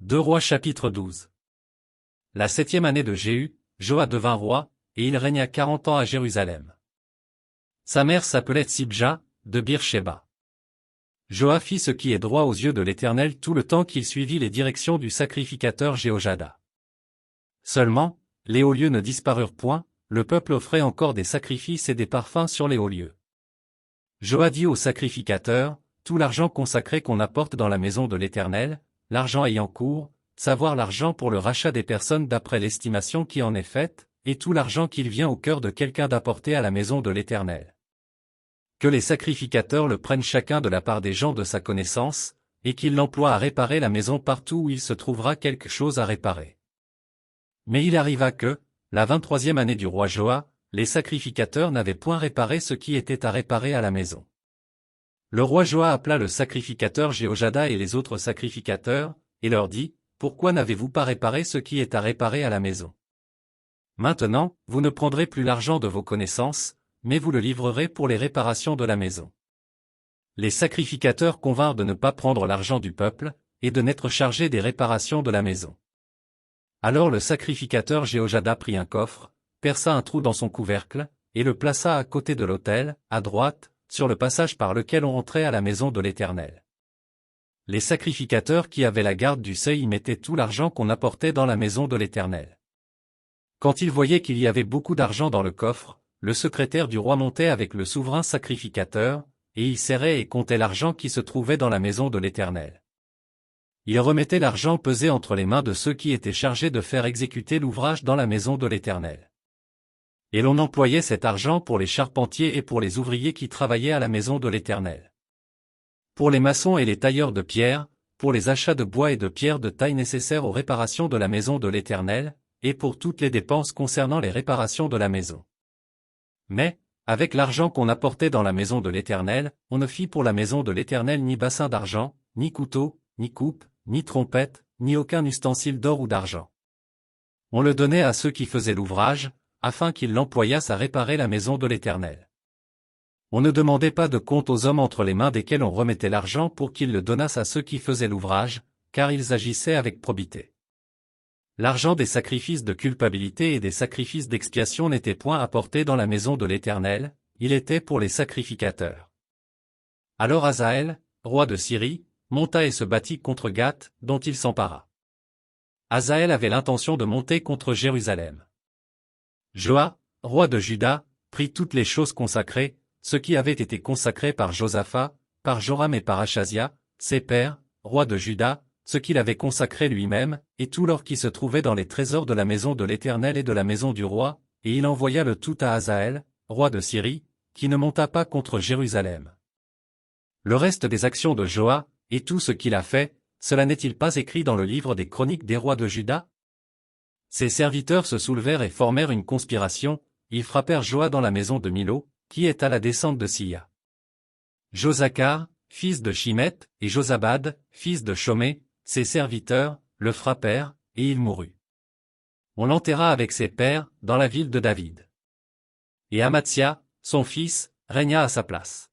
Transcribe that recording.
2 Rois chapitre 12. La 7e année de Jéhu, Joas devint roi, et il régna 40 ans à Jérusalem. Sa mère s'appelait Tsibja, de Beer-Shéba. Joas fit ce qui est droit aux yeux de l'Éternel tout le temps qu'il suivit les directions du sacrificateur Jéhojada. Seulement, les hauts lieux ne disparurent point, le peuple offrait encore des sacrifices et des parfums sur les hauts lieux. Joas dit au sacrificateur, tout l'argent consacré qu'on apporte dans la maison de l'Éternel, l'argent ayant cours, savoir l'argent pour le rachat des personnes d'après l'estimation qui en est faite, et tout l'argent qu'il vient au cœur de quelqu'un d'apporter à la maison de l'Éternel. Que les sacrificateurs le prennent chacun de la part des gens de sa connaissance, et qu'ils l'emploient à réparer la maison partout où il se trouvera quelque chose à réparer. Mais il arriva que, la 23e année du roi Joas, les sacrificateurs n'avaient point réparé ce qui était à réparer à la maison. Le roi Joas appela le sacrificateur Jéhojada et les autres sacrificateurs, et leur dit, « Pourquoi n'avez-vous pas réparé ce qui est à réparer à la maison? Maintenant, vous ne prendrez plus l'argent de vos connaissances, mais vous le livrerez pour les réparations de la maison. » Les sacrificateurs convinrent de ne pas prendre l'argent du peuple, et de n'être chargés des réparations de la maison. Alors le sacrificateur Jéhojada prit un coffre, perça un trou dans son couvercle, et le plaça à côté de l'autel, à droite, sur le passage par lequel on entrait à la maison de l'Éternel. Les sacrificateurs qui avaient la garde du seuil y mettaient tout l'argent qu'on apportait dans la maison de l'Éternel. Quand ils voyaient qu'il y avait beaucoup d'argent dans le coffre, le secrétaire du roi montait avec le souverain sacrificateur, et il serrait et comptait l'argent qui se trouvait dans la maison de l'Éternel. Il remettait l'argent pesé entre les mains de ceux qui étaient chargés de faire exécuter l'ouvrage dans la maison de l'Éternel. Et l'on employait cet argent pour les charpentiers et pour les ouvriers qui travaillaient à la maison de l'Éternel. Pour les maçons et les tailleurs de pierre, pour les achats de bois et de pierre de taille nécessaires aux réparations de la maison de l'Éternel, et pour toutes les dépenses concernant les réparations de la maison. Mais, avec l'argent qu'on apportait dans la maison de l'Éternel, on ne fit pour la maison de l'Éternel ni bassin d'argent, ni couteau, ni coupe, ni trompette, ni aucun ustensile d'or ou d'argent. On le donnait à ceux qui faisaient l'ouvrage, afin qu'ils l'employassent à réparer la maison de l'Éternel. On ne demandait pas de compte aux hommes entre les mains desquels on remettait l'argent pour qu'ils le donnassent à ceux qui faisaient l'ouvrage, car ils agissaient avec probité. L'argent des sacrifices de culpabilité et des sacrifices d'expiation n'était point apporté dans la maison de l'Éternel, il était pour les sacrificateurs. Alors Hazaël, roi de Syrie, monta et se battit contre Gath, dont il s'empara. Hazaël avait l'intention de monter contre Jérusalem. Joas, roi de Juda, prit toutes les choses consacrées, ce qui avait été consacré par Josaphat, par Joram et par Achazia, ses pères, rois de Juda, ce qu'il avait consacré lui-même, et tout l'or qui se trouvait dans les trésors de la maison de l'Éternel et de la maison du roi, et il envoya le tout à Hazaël, roi de Syrie, qui ne monta pas contre Jérusalem. Le reste des actions de Joas, et tout ce qu'il a fait, cela n'est-il pas écrit dans le livre des chroniques des rois de Juda? Ses serviteurs se soulevèrent et formèrent une conspiration, ils frappèrent Joas dans la maison de Milo, qui est à la descente de Silla. Josachar, fils de Shimeth, et Josabad, fils de Shomé, ses serviteurs, le frappèrent, et il mourut. On l'enterra avec ses pères, dans la ville de David. Et Amatsia, son fils, régna à sa place.